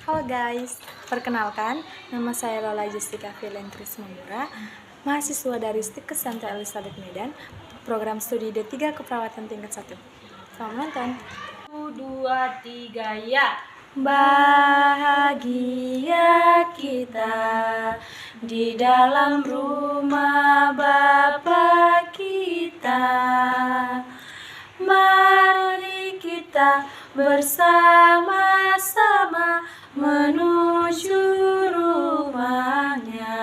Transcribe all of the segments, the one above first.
Halo guys, perkenalkan, nama saya Lola Jessica Filentris Mamura, mahasiswa dari STIK Santa Elizabeth Medan, program studi D3 Keperawatan tingkat 1. Selamat menonton. 1, 2, 3, ya. Bahagia kita di dalam rumah Bapa kita. Mari kita bersama-sama menuju rumahnya.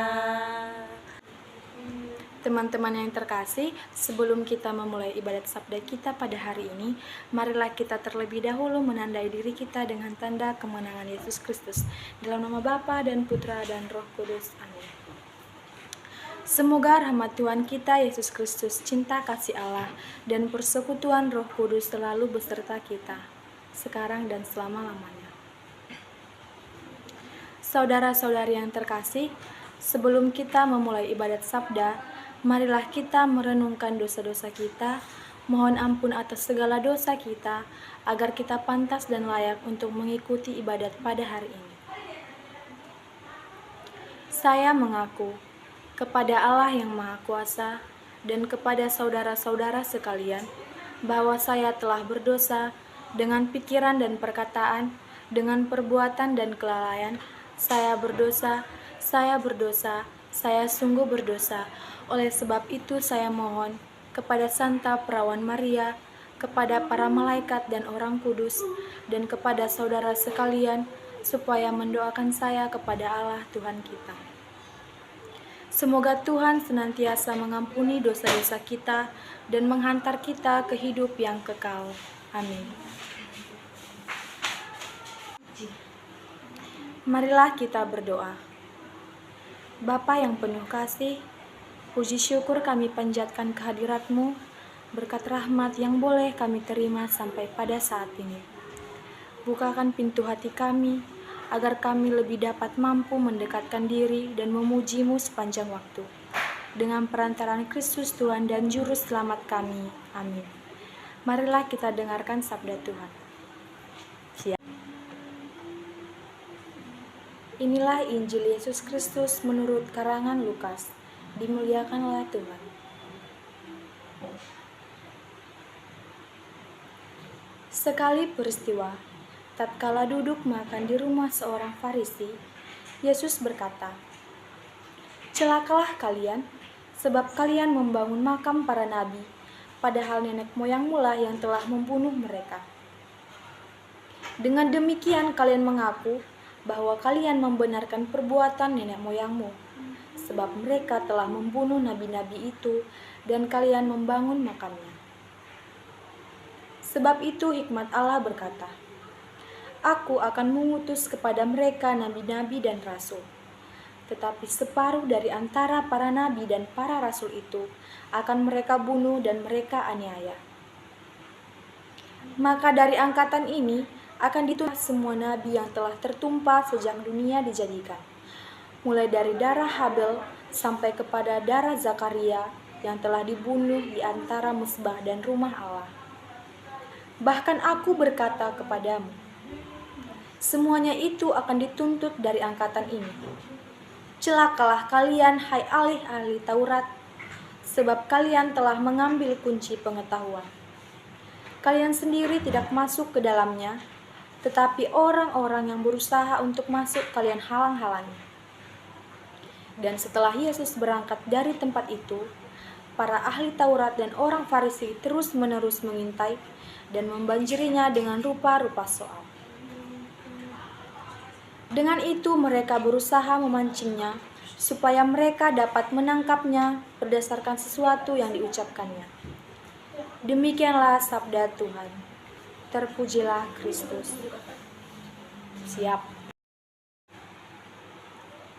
Teman-teman yang terkasih, sebelum kita memulai ibadat sabda kita pada hari ini, marilah kita terlebih dahulu menandai diri kita dengan tanda kemenangan Yesus Kristus. Dalam nama Bapa dan Putra dan Roh Kudus. Amin. Semoga rahmat Tuhan kita Yesus Kristus, cinta kasih Allah, dan persekutuan Roh Kudus selalu beserta kita, sekarang dan selama-lamanya. Saudara-saudari yang terkasih, sebelum kita memulai ibadat sabda, marilah kita merenungkan dosa-dosa kita, mohon ampun atas segala dosa kita, agar kita pantas dan layak untuk mengikuti ibadat pada hari ini. Saya mengaku kepada Allah yang Maha Kuasa dan kepada saudara-saudara sekalian, bahwa saya telah berdosa dengan pikiran dan perkataan, dengan perbuatan dan kelalaian. Saya berdosa, saya sungguh berdosa. Oleh sebab itu saya mohon kepada Santa Perawan Maria, kepada para malaikat dan orang kudus, dan kepada saudara sekalian, supaya mendoakan saya kepada Allah Tuhan kita. Semoga Tuhan senantiasa mengampuni dosa-dosa kita dan menghantar kita ke hidup yang kekal. Amin. Marilah kita berdoa. Bapa yang penuh kasih, puji syukur kami panjatkan kehadirat-Mu, berkat rahmat yang boleh kami terima sampai pada saat ini. Bukakan pintu hati kami, agar kami lebih dapat mampu mendekatkan diri dan memuji-Mu sepanjang waktu. Dengan perantaraan Kristus Tuhan dan Juru Selamat kami. Amin. Marilah kita dengarkan sabda Tuhan. Inilah Injil Yesus Kristus menurut karangan Lukas. Dimuliakanlah Tuhan. Sekali peristiwa, tatkala duduk makan di rumah seorang Farisi, Yesus berkata, "Celakalah kalian, sebab kalian membangun makam para nabi, padahal nenek moyangmu lah yang telah membunuh mereka. Dengan demikian kalian mengaku bahwa kalian membenarkan perbuatan nenek moyangmu, sebab mereka telah membunuh nabi-nabi itu dan kalian membangun makamnya. Sebab itu hikmat Allah berkata, Aku akan mengutus kepada mereka nabi-nabi dan rasul. Tetapi separuh dari antara para nabi dan para rasul itu akan mereka bunuh dan mereka aniaya. Maka dari angkatan ini akan dituntut semua nabi yang telah tertumpah sejak dunia dijadikan, mulai dari darah Habel sampai kepada darah Zakaria yang telah dibunuh di antara mesbah dan rumah Allah. Bahkan aku berkata kepadamu, semuanya itu akan dituntut dari angkatan ini. Celakalah kalian, hai ahli-ahli Taurat, sebab kalian telah mengambil kunci pengetahuan. Kalian sendiri tidak masuk ke dalamnya, tetapi orang-orang yang berusaha untuk masuk kalian halang-halangi." Dan setelah Yesus berangkat dari tempat itu, para ahli Taurat dan orang Farisi terus-menerus mengintai dan membanjirinya dengan rupa-rupa soal. Dengan itu mereka berusaha memancingnya, supaya mereka dapat menangkapnya berdasarkan sesuatu yang diucapkannya. Demikianlah sabda Tuhan. Terpujilah Kristus. Siap.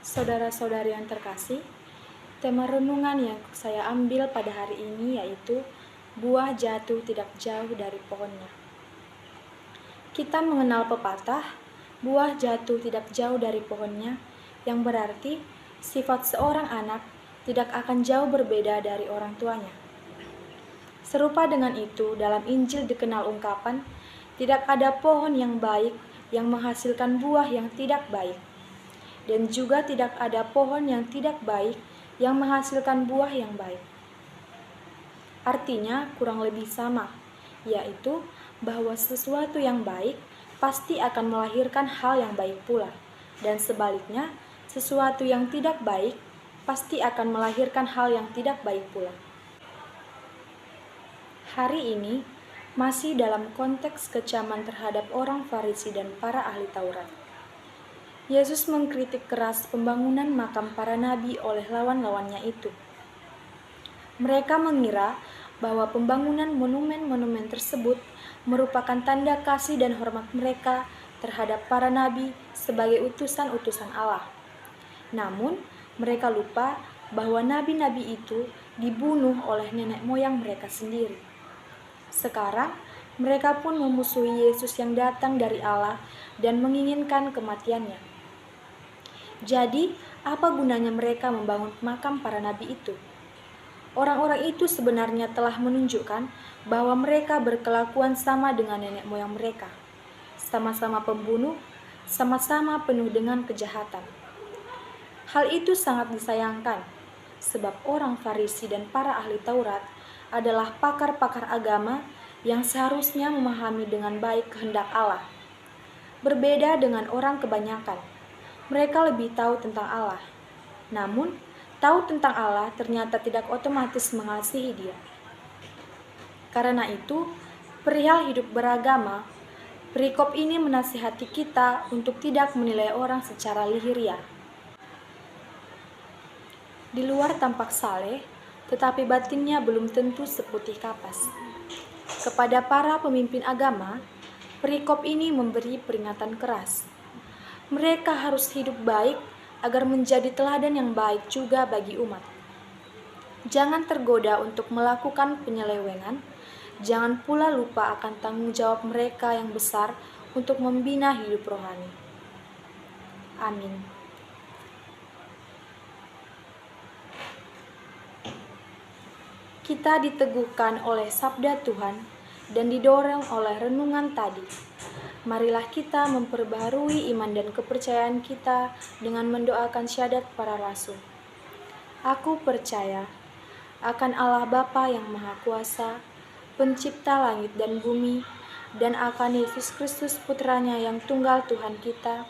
Saudara-saudari yang terkasih, tema renungan yang saya ambil pada hari ini yaitu buah jatuh tidak jauh dari pohonnya. Kita mengenal pepatah, buah jatuh tidak jauh dari pohonnya, yang berarti sifat seorang anak tidak akan jauh berbeda dari orang tuanya. Serupa dengan itu, dalam Injil dikenal ungkapan, tidak ada pohon yang baik yang menghasilkan buah yang tidak baik, dan juga tidak ada pohon yang tidak baik yang menghasilkan buah yang baik. Artinya kurang lebih sama, yaitu bahwa sesuatu yang baik pasti akan melahirkan hal yang baik pula, dan sebaliknya, sesuatu yang tidak baik pasti akan melahirkan hal yang tidak baik pula. Hari ini masih dalam konteks kecaman terhadap orang Farisi dan para ahli Taurat. Yesus mengkritik keras pembangunan makam para nabi oleh lawan-lawannya itu. Mereka mengira bahwa pembangunan monumen-monumen tersebut merupakan tanda kasih dan hormat mereka terhadap para nabi sebagai utusan-utusan Allah. Namun, mereka lupa bahwa nabi-nabi itu dibunuh oleh nenek moyang mereka sendiri. Sekarang, mereka pun memusuhi Yesus yang datang dari Allah dan menginginkan kematiannya. Jadi, apa gunanya mereka membangun makam para nabi itu? Orang-orang itu sebenarnya telah menunjukkan bahwa mereka berkelakuan sama dengan nenek moyang mereka, sama-sama pembunuh, sama-sama penuh dengan kejahatan. Hal itu sangat disayangkan, sebab orang Farisi dan para ahli Taurat adalah pakar-pakar agama yang seharusnya memahami dengan baik kehendak Allah. Berbeda dengan orang kebanyakan, mereka lebih tahu tentang Allah. Namun, tahu tentang Allah ternyata tidak otomatis mengasihi Dia. Karena itu, perihal hidup beragama, perikop ini menasihati kita untuk tidak menilai orang secara lahiriah. Di luar tampak saleh, tetapi batinnya belum tentu seputih kapas. Kepada para pemimpin agama, perikop ini memberi peringatan keras. Mereka harus hidup baik agar menjadi teladan yang baik juga bagi umat. Jangan tergoda untuk melakukan penyelewengan, jangan pula lupa akan tanggung jawab mereka yang besar untuk membina hidup rohani. Amin. Kita diteguhkan oleh sabda Tuhan dan didorong oleh renungan tadi. Marilah kita memperbaharui iman dan kepercayaan kita dengan mendoakan syahadat para rasul. Aku percaya akan Allah Bapa yang Maha Kuasa, pencipta langit dan bumi, dan akan Yesus Kristus Putranya yang tunggal Tuhan kita,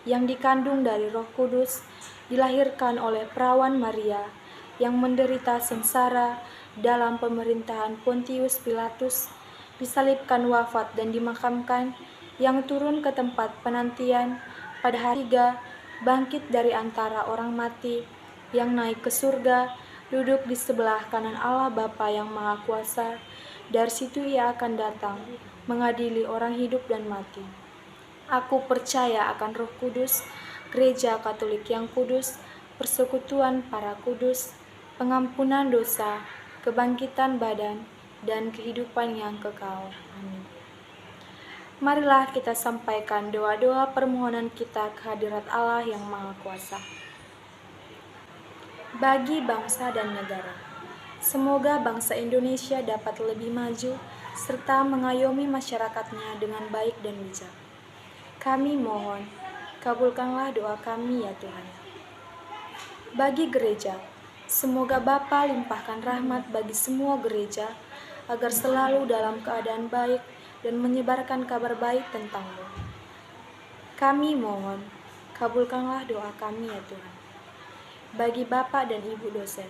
yang dikandung dari Roh Kudus, dilahirkan oleh perawan Maria, yang menderita sengsara dalam pemerintahan Pontius Pilatus, disalibkan, wafat dan dimakamkan, yang turun ke tempat penantian pada hari 3, bangkit dari antara orang mati, yang naik ke surga, duduk di sebelah kanan Allah Bapa yang Maha Kuasa. Dari situ Ia akan datang mengadili orang hidup dan mati. Aku percaya akan Roh Kudus, Gereja Katolik yang kudus, persekutuan para kudus, pengampunan dosa, kebangkitan badan, dan kehidupan yang kekal. Amin. Marilah kita sampaikan doa-doa permohonan kita ke hadirat Allah yang Maha Kuasa. Bagi bangsa dan negara, semoga bangsa Indonesia dapat lebih maju serta mengayomi masyarakatnya dengan baik dan bijak. Kami mohon, kabulkanlah doa kami ya Tuhan. Bagi gereja, semoga Bapa limpahkan rahmat bagi semua gereja agar selalu dalam keadaan baik dan menyebarkan kabar baik tentang-Mu. Kami mohon, kabulkanlah doa kami ya Tuhan. Bagi Bapak dan Ibu dosen,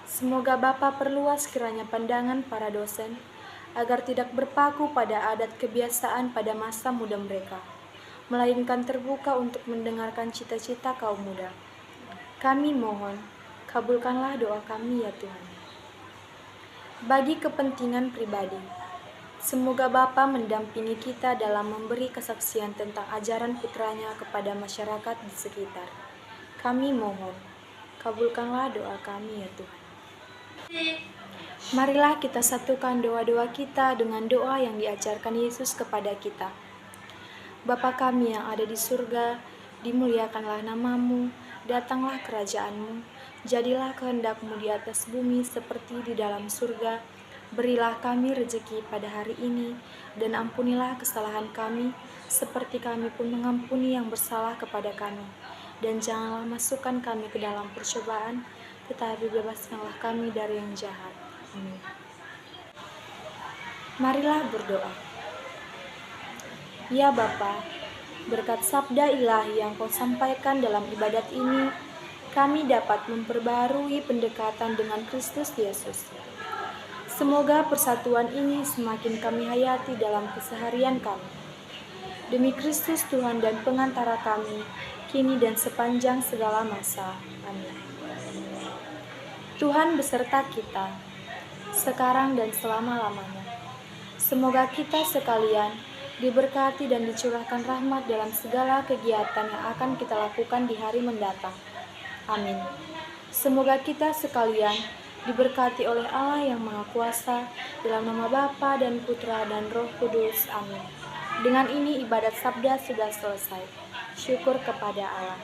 semoga Bapak perluas kiranya pandangan para dosen agar tidak berpaku pada adat kebiasaan pada masa muda mereka, melainkan terbuka untuk mendengarkan cita-cita kaum muda. Kami mohon, kabulkanlah doa kami ya Tuhan. Bagi kepentingan pribadi, semoga Bapa mendampingi kita dalam memberi kesaksian tentang ajaran putranya kepada masyarakat di sekitar. Kami mohon, kabulkanlah doa kami ya Tuhan. Marilah kita satukan doa-doa kita dengan doa yang diajarkan Yesus kepada kita. Bapa kami yang ada di surga, dimuliakanlah nama-Mu, datanglah kerajaan-Mu, jadilah kehendak-Mu di atas bumi seperti di dalam surga. Berilah kami rezeki pada hari ini, dan ampunilah kesalahan kami, seperti kami pun mengampuni yang bersalah kepada kami. Dan janganlah masukkan kami ke dalam percobaan, tetapi bebaskanlah kami dari yang jahat. Amin. Marilah berdoa. Ya Bapa, berkat sabda ilahi yang Kau sampaikan dalam ibadat ini, kami dapat memperbarui pendekatan dengan Kristus Yesus. Semoga persatuan ini semakin kami hayati dalam keseharian kami. Demi Kristus Tuhan dan pengantara kami, kini dan sepanjang segala masa. Amin. Tuhan beserta kita, sekarang dan selama-lamanya. Semoga kita sekalian diberkati dan dicurahkan rahmat dalam segala kegiatan yang akan kita lakukan di hari mendatang. Amin. Semoga kita sekalian diberkati oleh Allah yang Maha Kuasa, dalam nama Bapa dan Putra dan Roh Kudus. Amin. Dengan ini ibadat sabda sudah selesai. Syukur kepada Allah.